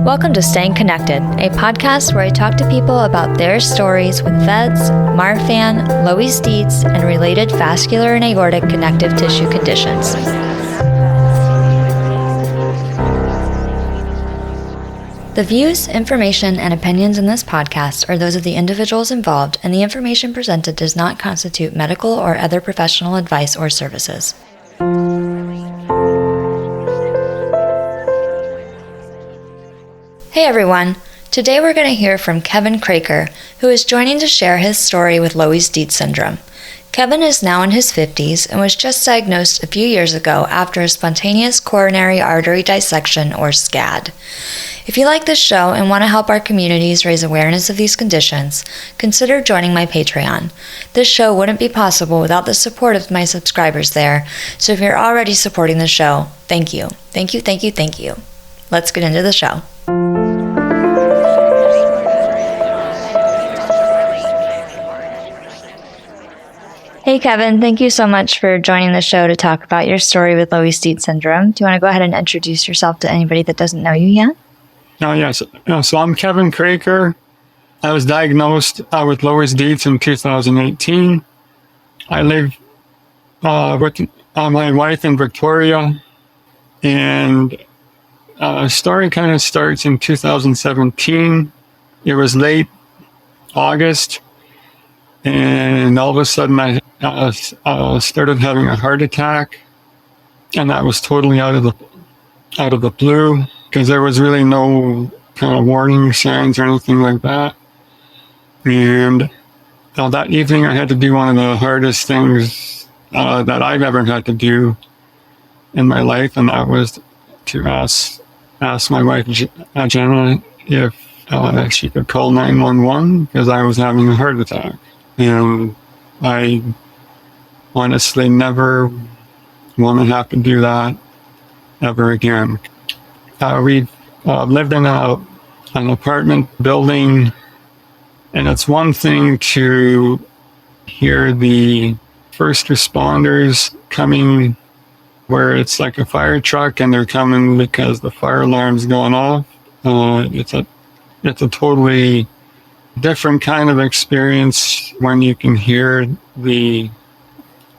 Welcome to Staying Connected, a podcast where I talk to people about their stories with VEDS, Marfan, Loeys-Dietz, and related vascular and aortic connective tissue conditions. The views, information, and opinions in this podcast are those of the individuals involved, and the information presented does not constitute medical or other professional advice or services. Hey everyone! Today we're going to hear from Kevin Kroeker, who is joining to share his story with Loeys-Dietz syndrome. Kevin is now in his 50s and was just diagnosed a few years ago after a spontaneous coronary artery dissection, or SCAD. If you like this show and want to help our communities raise awareness of these conditions, consider joining my Patreon. This show wouldn't be possible without the support of my subscribers there, so if you're already supporting the show, thank you. Thank you, thank you, thank you. Let's get into the show. Hey Kevin, thank you so much for joining the show to talk about your story with Loeys-Dietz syndrome. Do you want to go ahead and introduce yourself to anybody that doesn't know you yet? Yes. So I'm Kevin Kroeker. I was diagnosed with Loeys-Dietz in 2018. I live with my wife in Victoria, and the story kind of starts in 2017. It was late August, and all of a sudden I started having a heart attack, and that was totally out of the blue, because there was really no kind of warning signs or anything like that. And that evening I had to do one of the hardest things that I've ever had to do in my life, and that was to ask my wife Jenna if she could call 911 because I was having a heart attack. And I honestly never want to have to do that ever again. We lived in an apartment building, and it's one thing to hear the first responders coming where it's like a fire truck and they're coming because the fire alarm's going off. It's a totally different kind of experience when you can hear the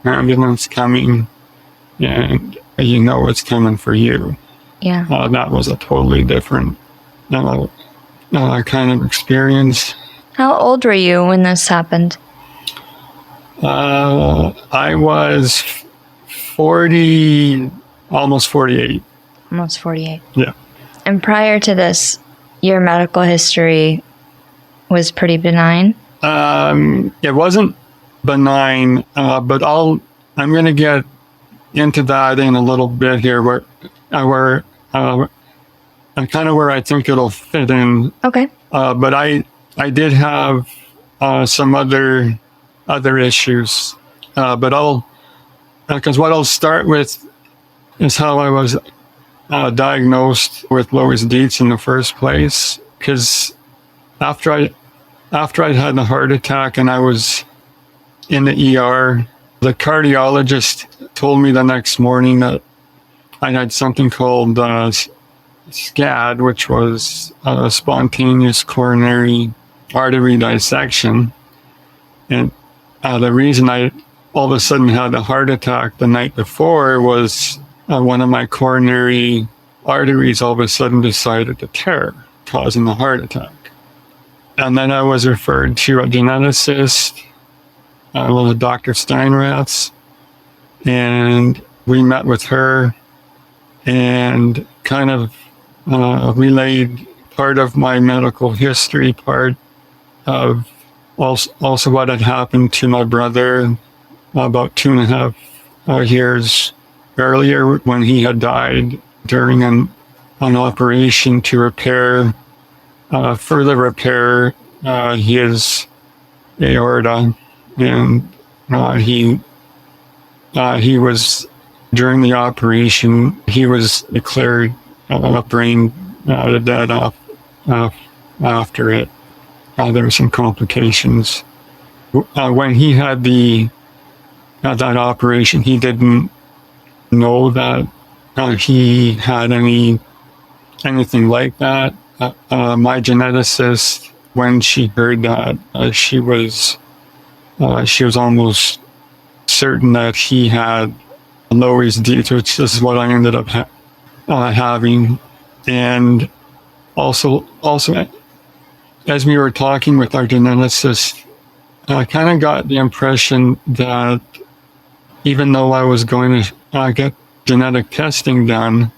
ambulance coming and you know it's coming for you. Yeah. That was a totally different kind of experience. How old were you when this happened? I was 40, almost 48. Almost 48. Yeah. And prior to this, your medical history was pretty benign? It wasn't benign, but I'm going to get into that in a little bit here, where I think it'll fit in. Okay. But I did have some other issues, because what I'll start with is how I was diagnosed with Loeys-Dietz in the first place. Because after I'd had the heart attack and I was in the ER, the cardiologist told me the next morning that I had something called SCAD, which was a spontaneous coronary artery dissection. And the reason I all of a sudden had a heart attack the night before was one of my coronary arteries all of a sudden decided to tear, causing the heart attack. And then I was referred to a geneticist, Dr. Steinrath's, and we met with her and kind of relayed part of my medical history, part of also what had happened to my brother about 2.5 years earlier when he had died during an operation to further repair his aorta. And he was, during the operation, he was declared brain dead after it. There were some complications. When he had that operation, he didn't know that he had anything like that. my geneticist, when she heard that, she was almost certain that he had Loeys-Dietz, which is what I ended up having. And also, as we were talking with our geneticist, I kind of got the impression that even though I was going to get genetic testing done,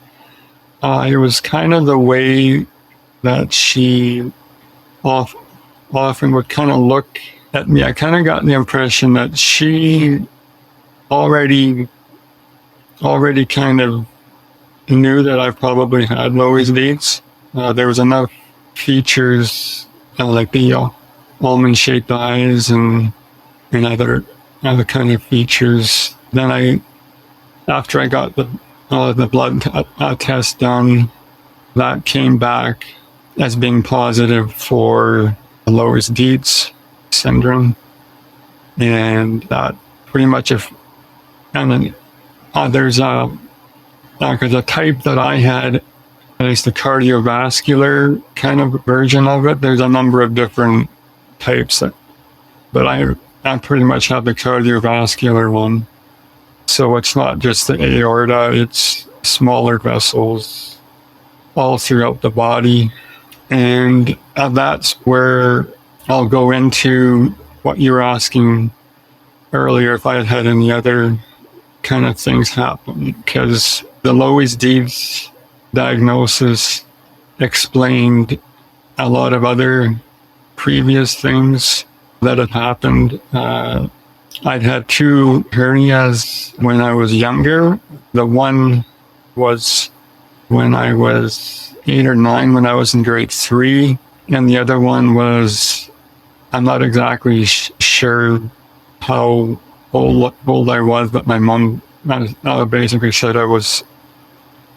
it was kind of the way that she often would kind of look at me. I kind of got the impression that she already kind of knew that I probably had Loeys-Dietz. There was enough features like the almond-shaped eyes and other kind of features. Then after I got the blood test done, that came back as being positive for Loeys-Dietz syndrome, and that pretty much and then there's because the type that I had, at least the cardiovascular kind of version of it. There's a number of different types, but I pretty much have the cardiovascular one. So it's not just the aorta, it's smaller vessels all throughout the body. And that's where I'll go into what you were asking earlier, if I had had any other kind of things happen, because the Loeys-Dietz diagnosis explained a lot of other previous things that had happened. I'd had 2 hernias when I was younger. The one was when I was 8 or 9, when I was in grade 3. And the other one was, I'm not exactly sure how old I was, but my mom basically said I was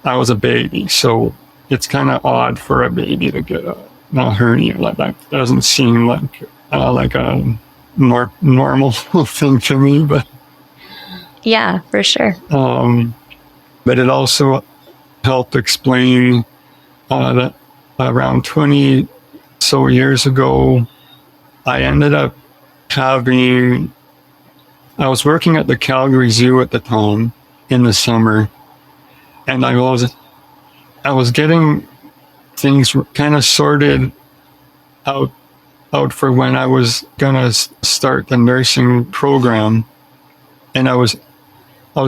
a baby. So it's kind of odd for a baby to get a hernia. Like that doesn't seem like a normal thing to me, but yeah, for sure. But it also helped explain that around 20 so years ago, I ended up I was working at the Calgary Zoo at the time in the summer, and I was getting things kind of sorted out for when I was gonna start the nursing program, and I was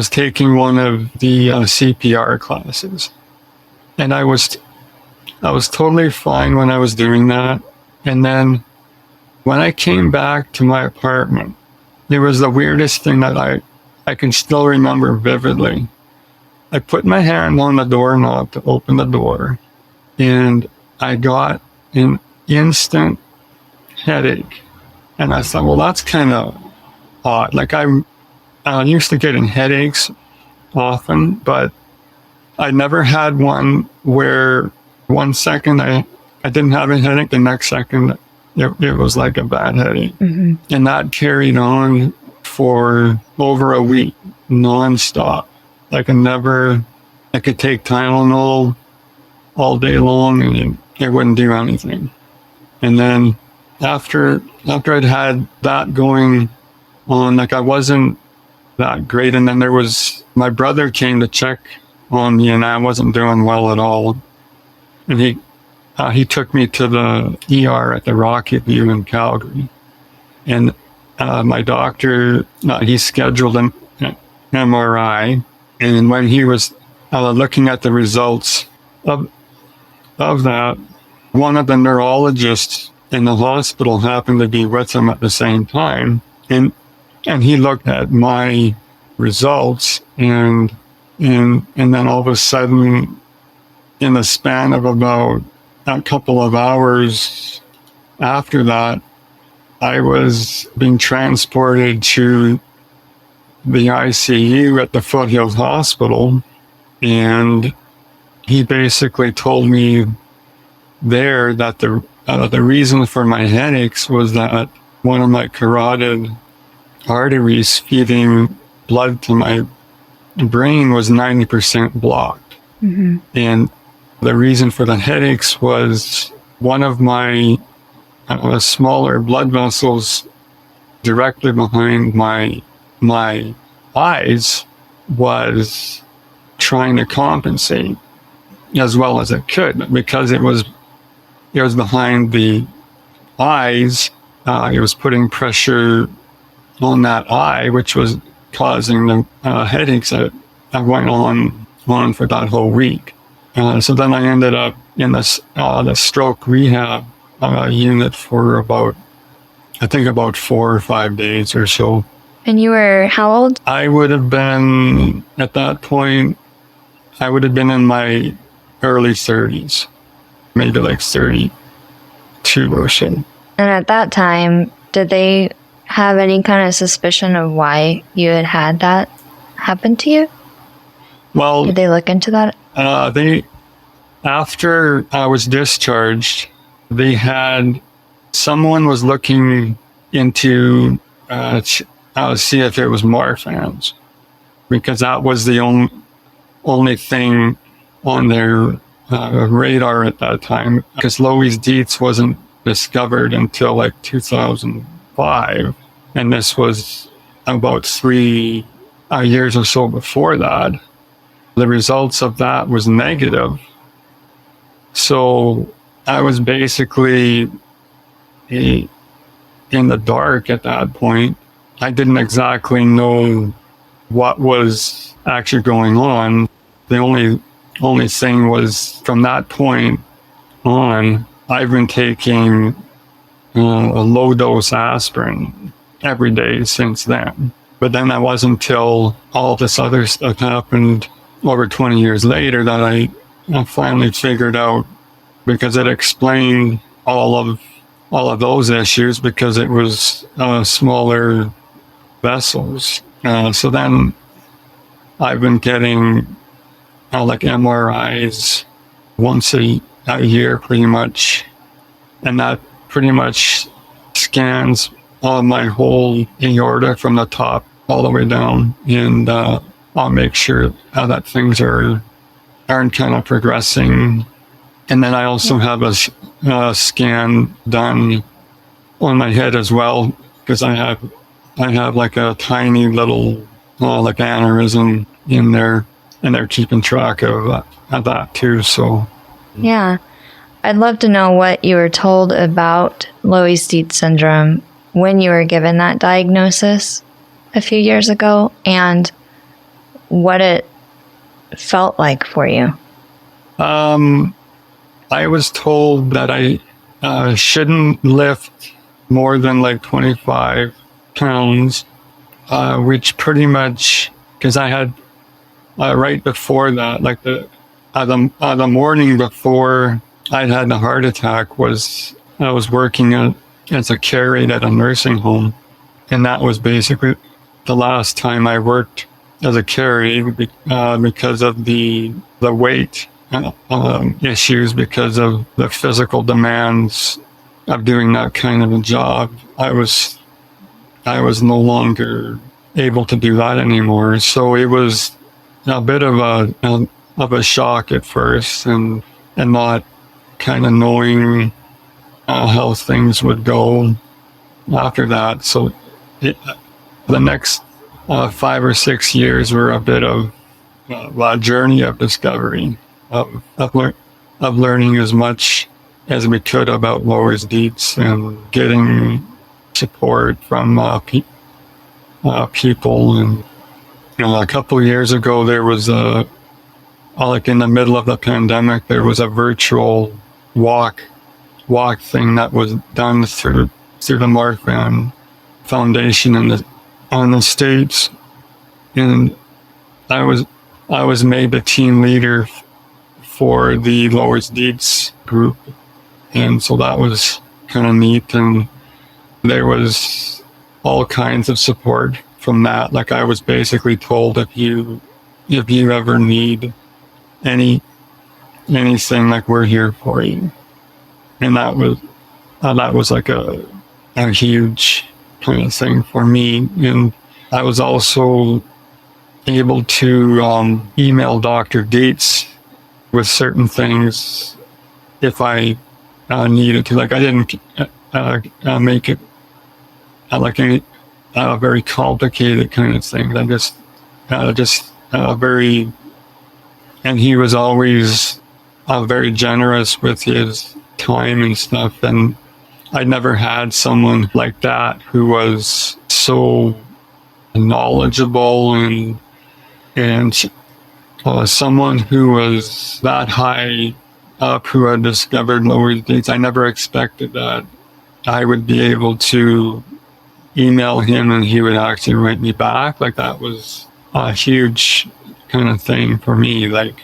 taking one of the CPR classes, and I was totally fine when I was doing that. And then when I came back to my apartment, it was the weirdest thing that I can still remember vividly. I put my hand on the doorknob to open the door, and I got an instant headache. And I thought, well, that's kind of odd. Like I'm used to getting headaches often, but I never had one where 1 second I didn't have a headache, the next second it was like a bad headache. Mm-hmm. And that carried on for over a week, nonstop. Like I could take Tylenol all day long and it wouldn't do anything. And then after I'd had that going on, like I wasn't that great. And then my brother came to check on me, and I wasn't doing well at all. And he took me to the ER at the Rocket View in Calgary. And my doctor, he scheduled an MRI. And when he was looking at the results of that, one of the neurologists in the hospital happened to be with him at the same time. And he looked at my results, and then all of a sudden, in the span of about a couple of hours after that, I was being transported to the ICU at the Foothills Hospital, and he basically told me there that the reason for my headaches was that one of my carotid arteries feeding blood to my brain was 90% blocked. Mm-hmm. And The reason for the headaches was one of my smaller blood vessels directly behind my eyes was trying to compensate as well as it could, because it was behind the eyes. It was putting pressure on that eye, which was causing the headaches that went on for that whole week. So then I ended up in the stroke rehab unit for about 4 or 5 days or so. And you were how old? I would have been, at that point, in my early 30s, maybe like 32 or so. And at that time, did they have any kind of suspicion of why you had that happen to you? Well, did they look into that? After I was discharged, someone was looking into see if it was Marfan's, because that was the only thing on their radar at that time, because Loeys-Dietz wasn't discovered until like 2005, and this was about 3 years or so before that. The results of that was negative. So I was basically in the dark at that point. I didn't exactly know what was actually going on. The only thing was, from that point on, I've been taking a low-dose aspirin every day since then. But then that wasn't until all this other stuff happened over 20 years later that I finally figured out, because it explained all of those issues, because it was smaller vessels. So then I've been getting like MRIs once a year pretty much, and that pretty much scans my whole aorta from the top all the way down, and I'll make sure that things aren't kind of progressing. And then I also have a scan done on my head as well, because I have like a tiny little like aneurysm in there, and they're keeping track of that too. So yeah, I'd love to know what you were told about Loeys-Dietz syndrome when you were given that diagnosis a few years ago, and what it felt like for you. I was told that I shouldn't lift more than like 25 pounds, which pretty much, because I had right before that, like the morning before I'd had the heart attack, I was working as a care aide at a nursing home, and that was basically the last time I worked as a care aide, because of the weight issues, because of the physical demands of doing that kind of a job. I was no longer able to do that anymore. So it was a bit of a shock at first, and not kind of knowing how things would go after that. So the next 5 or 6 years were a bit of a journey of discovery, of learning as much as we could about Loeys-Dietz, and getting support from people. And a couple of years ago, there was like in the middle of the pandemic, there was a virtual walk thing that was done through the Marfan Foundation in the States, and I was made the team leader for the Loeys-Dietz group, and so that was kind of neat. And there was all kinds of support from that. Like, I was basically told, if you ever need anything, like, we're here for you. And that was like a huge kind of thing for me. And I was also able to email Dr. Dietz with certain things if I needed to. Like I didn't make it like any very complicated kind of thing. I just very, and he was always very generous with his time and stuff. And I never had someone like that who was so knowledgeable and someone who was that high up who had discovered Loeys-Dietz. I never expected that I would be able to email him and he would actually write me back. Like that was a huge kind of thing for me. Like,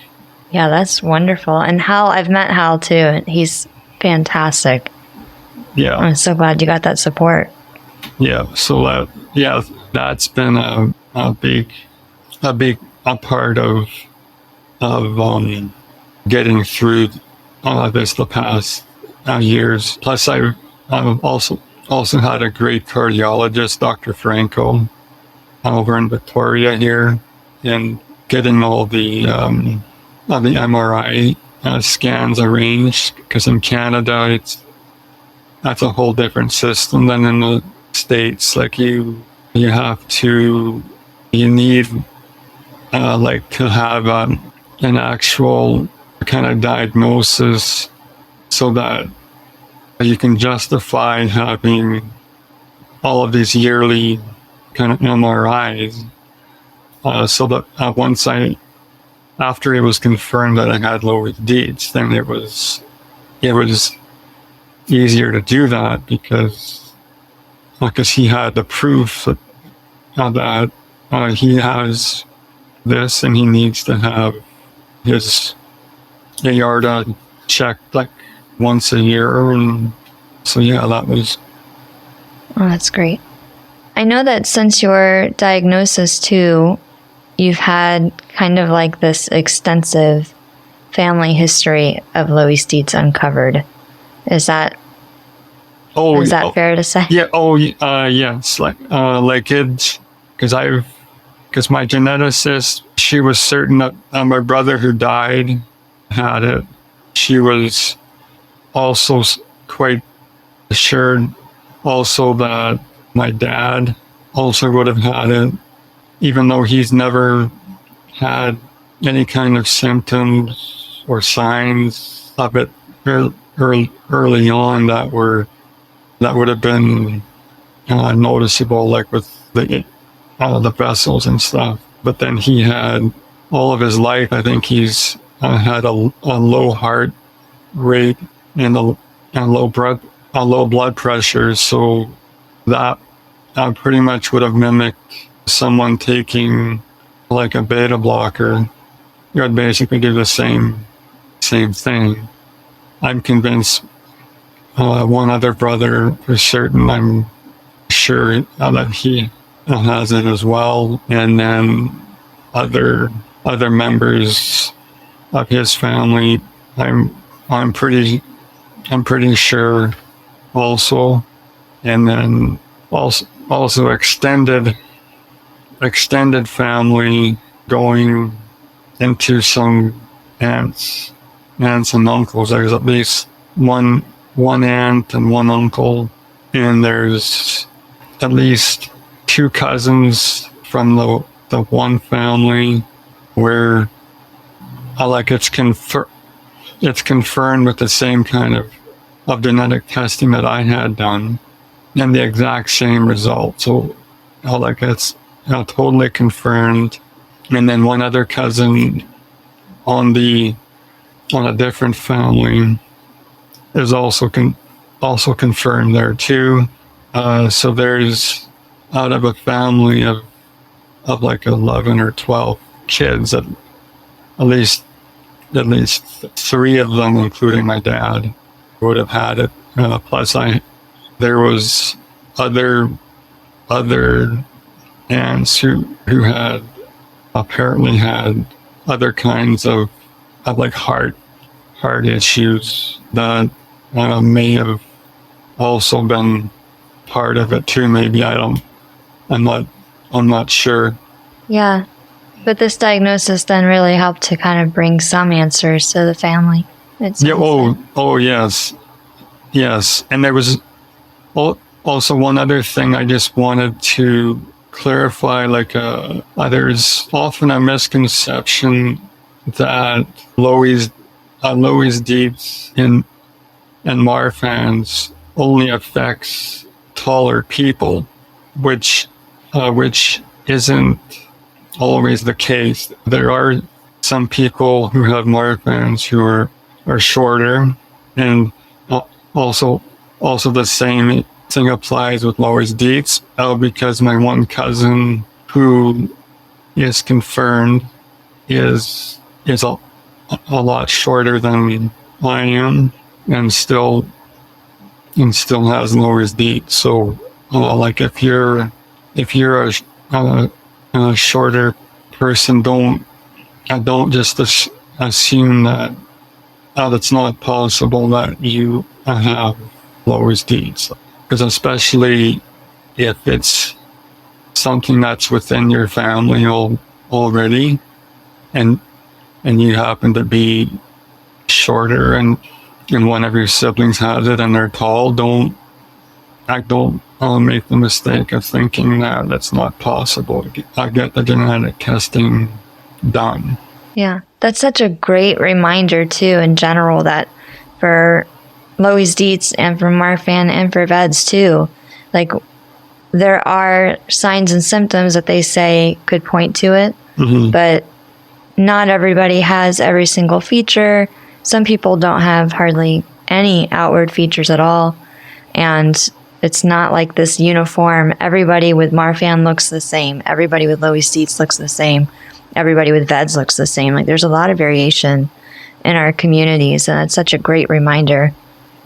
yeah, that's wonderful. And Hal, I've met Hal too. He's fantastic. Yeah, I'm so glad you got that support. Yeah, so that's been a big part of getting through this the past years. Plus, I've also had a great cardiologist, Dr. Franco, over in Victoria here, and getting all the MRI scans arranged. Because in Canada, that's a whole different system than in the States. Like you need like to have an actual kind of diagnosis so that you can justify having all of these yearly kind of MRIs. So that after it was confirmed that I had Loeys-Dietz, then it was easier to do that because he had the proof that he has this and he needs to have his aorta checked like once a year. And so that was... Oh, that's great. I know that since your diagnosis too, you've had kind of like this extensive family history of Loeys-Dietz uncovered. Is that fair to say? Yeah. Yes. Like it, because my geneticist, she was certain that my brother who died had it. She was also quite assured also that my dad also would have had it, even though he's never had any kind of symptoms or signs of it early on that would have been noticeable, like with the vessels and stuff. But then he had all of his life, I think he's had a low heart rate and low blood pressure. So that pretty much would have mimicked someone taking like a beta blocker. You would basically do the same thing. I'm convinced one other brother for certain, I'm sure that he has it as well, and then other members of his family, I'm pretty sure also, and then also extended family going into some aunts and uncles. There's at least one aunt and one uncle, and there's at least two cousins from the one family where it's confirmed with the same kind of genetic testing that I had done and the exact same result. So it's totally confirmed. And then one other cousin on a different family is also confirmed there too. So there's, out of a family of like 11 or 12 kids, at least 3 of them, including my dad, would have had it. Plus there was other aunts who had apparently had other kinds of like heart issues that may have also been part of it too. Maybe I'm not sure. Yeah. But this diagnosis then really helped to kind of bring some answers to the family. Yeah. Yes. Yes. And there was also one other thing I just wanted to clarify. There's often a misconception that Loeys-Dietz and Marfan's only affects taller people, which isn't always the case. There are some people who have Marfans who are shorter, and also the same thing applies with Loeys-Dietz, because my one cousin who is confirmed is a lot shorter than I am, and still has Loeys-Dietz. So, if you're a shorter person, don't just assume that it's not possible that you have Loeys-Dietz, because especially if it's something that's within your family already, and you happen to be shorter, and one of your siblings has it and they're tall, don't make the mistake of thinking that that's not possible. I get the genetic testing done. Yeah, that's such a great reminder too, in general, that for Loeys-Dietz and for Marfan and for VEDS too, there are signs and symptoms that they say could point to it, but not everybody has every single feature. Some people don't have hardly any outward features at all, and it's not like this uniform, everybody with Marfan looks the same, everybody with Loeys-Dietz looks the same, everybody with VEDS looks the same. There's a lot of variation in our communities, and it's such a great reminder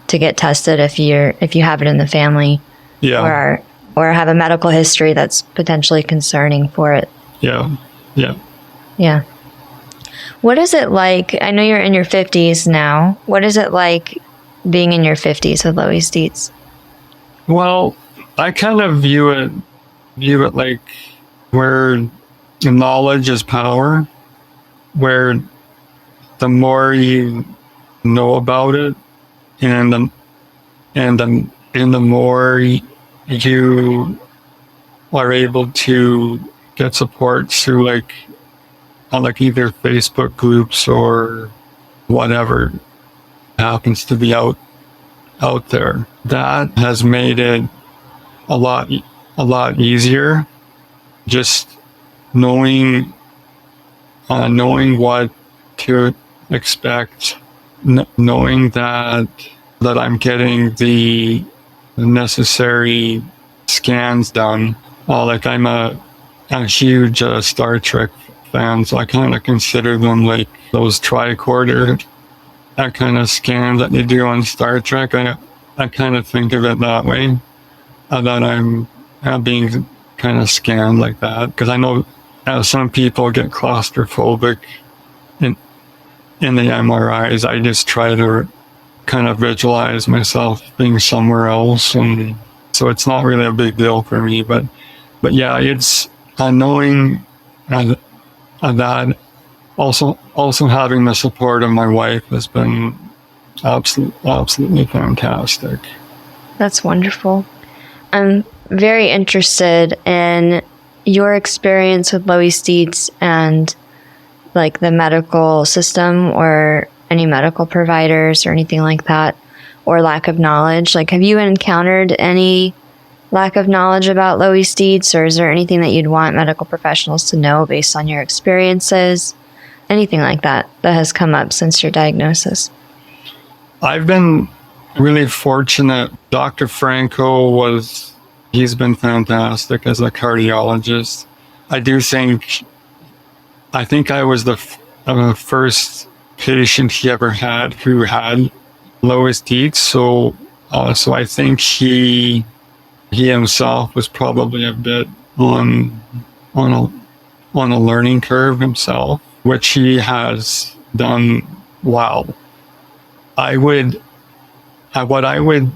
to get tested if you have it in the family, or have a medical history that's potentially concerning for it. Yeah. What is it like? I know you're in your 50s now. What is it like being in your 50s with Loeys-Dietz? Well, I kind of view it like where knowledge is power, where the more you know about it, and the more you are able to get support through either Facebook groups or whatever happens to be out there. That has made it a lot easier. Just knowing what to expect, knowing that I'm getting the necessary scans done. I'm a huge Star Trek fan, so I kind of consider them like those tricorder, that kind of scans that you do on Star Trek. I kind of think of it that way, that I'm being kind of scanned like that, because I know some people get claustrophobic in the MRIs. I just try to kind of visualize myself being somewhere else, and so it's not really a big deal for me. But yeah, it's knowing that also having the support of my wife has been absolutely fantastic. That's wonderful. I'm very interested in your experience with Loeys-Dietz and the medical system, or any medical providers or anything like that, or lack of knowledge. Have you encountered any lack of knowledge about Loeys-Dietz, or is there anything that you'd want medical professionals to know based on your experiences? Anything like that has come up since your diagnosis? I've been really fortunate. Dr. Franco he's been fantastic as a cardiologist. I think I was the first patient he ever had who had Loeys-Dietz. So I think he himself was probably a bit on a learning curve himself, which he has done well. What I would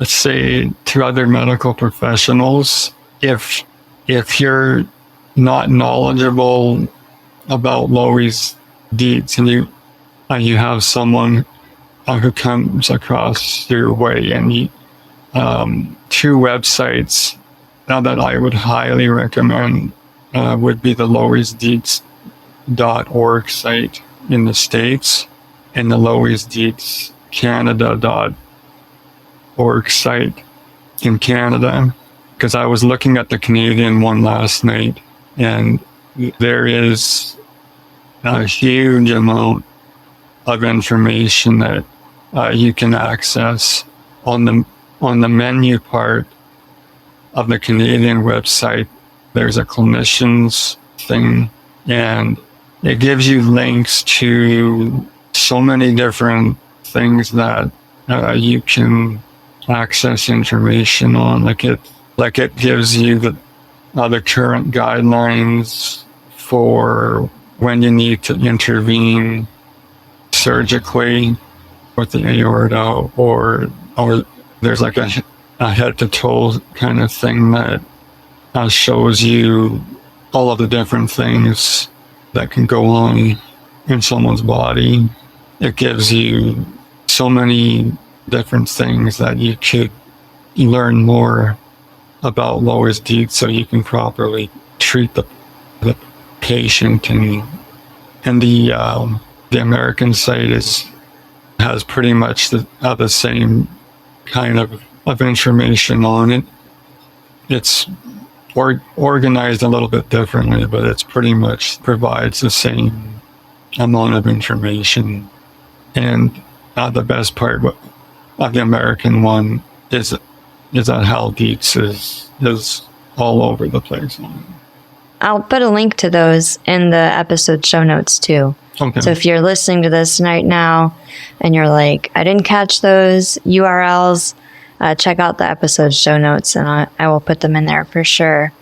say to other medical professionals, if you're not knowledgeable about Loeys-Dietz, and you have someone who comes across your way, and two websites that I would highly recommend would be the Loeys-Dietz.org site in the States and the Loeys-Dietz Canada.org site in Canada, because I was looking at the Canadian one last night, and there is a huge amount of information that you can access on the menu part of the Canadian website. There's a clinicians thing, and it gives you links to so many different things that you can access information on. Like it gives you the current guidelines for when you need to intervene surgically with the aorta, or there's like a head to toe kind of thing that shows you all of the different things that can go on in someone's body. It gives you so many different things that you could learn more about Loeys-Dietz so you can properly treat the patient. And the American site has pretty much the same kind of information on it. It's organized a little bit differently, but it's pretty much provides the same amount of information. And the best part of the American one is that how Dietz is all over the place. I'll put a link to those in the episode show notes too. Okay. So if you're listening to this right now and you're like, I didn't catch those URLs, check out the episode show notes, and I will put them in there for sure.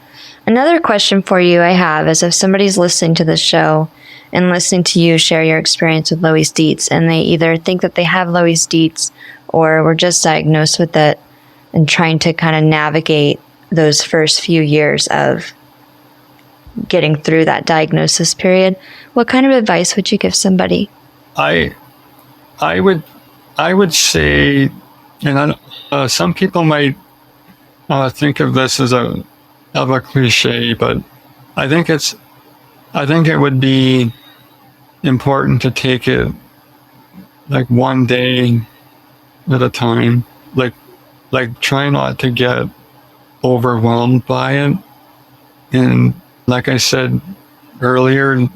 Another question for you I have is, if somebody's listening to this show and listening to you share your experience with Loeys-Dietz, and they either think that they have Loeys-Dietz or were just diagnosed with it and trying to kind of navigate those first few years of getting through that diagnosis period, what kind of advice would you give somebody? I would say, and some people might think of this as a cliche, but I think it would be important to take it like one day at a time. Like try not to get overwhelmed by it. And like I said earlier,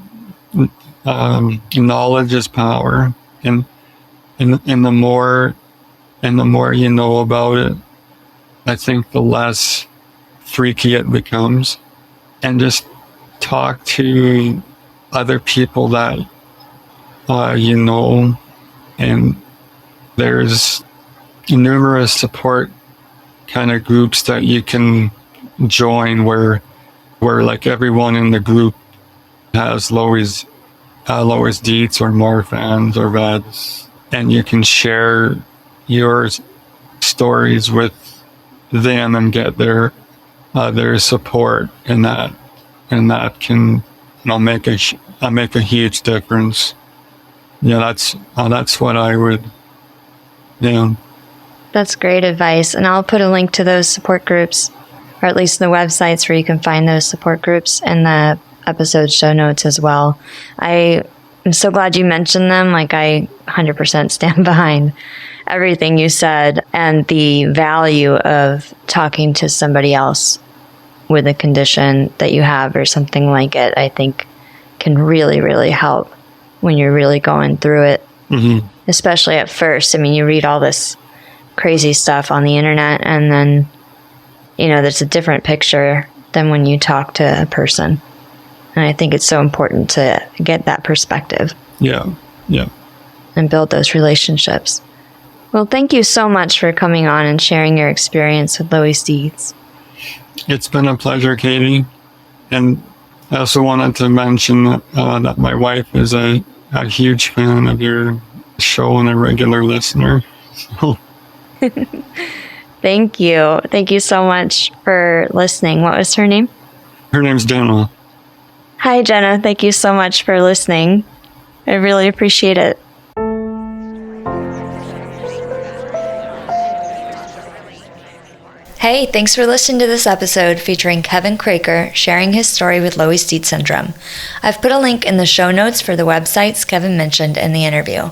knowledge is power, and the more you know about it, I think the less freaky it becomes. And just talk to other people that you know, and there's numerous support kind of groups that you can join where like everyone in the group has Loeys-Dietz or Marfans or VEDS, and you can share your stories with them and get their support, and that can make a huge difference. Yeah, that's what I would. Yeah. That's great advice, and I'll put a link to those support groups, or at least the websites where you can find those support groups, in the episode show notes as well. I'm so glad you mentioned them. Like, I 100% stand behind everything you said, and the value of talking to somebody else with a condition that you have or something like it, I think can really, really help when you're really going through it. Mm-hmm. Especially at first. I mean, you read all this crazy stuff on the internet, and then, there's a different picture than when you talk to a person. And I think it's so important to get that perspective. Yeah. And build those relationships. Well, thank you so much for coming on and sharing your experience with Loeys-Dietz. It's been a pleasure, Katie. And I also wanted to mention that my wife is a huge fan of your show and a regular listener. Thank you. Thank you so much for listening. What was her name? Her name's Dana. Hi, Jenna. Thank you so much for listening. I really appreciate it. Hey, thanks for listening to this episode featuring Kevin Kroeker sharing his story with Loeys-Dietz syndrome. I've put a link in the show notes for the websites Kevin mentioned in the interview.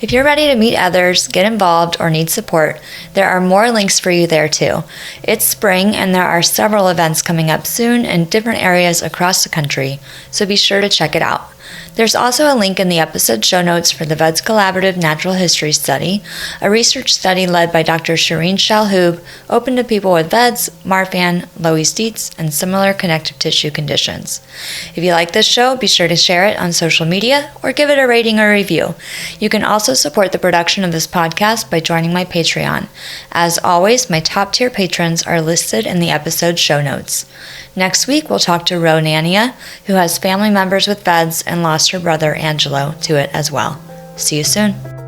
If you're ready to meet others, get involved, or need support, there are more links for you there too. It's spring and there are several events coming up soon in different areas across the country, so be sure to check it out. There's also a link in the episode show notes for the VEDS Collaborative Natural History Study, a research study led by Dr. Shireen Shalhoub, open to people with VEDS, Marfan, Loeys-Dietz, and similar connective tissue conditions. If you like this show, be sure to share it on social media or give it a rating or review. You can also support the production of this podcast by joining my Patreon. As always, my top-tier patrons are listed in the episode show notes. Next week, we'll talk to Ronania, who has family members with VEDS and lost her brother Angelo to it as well. See you soon.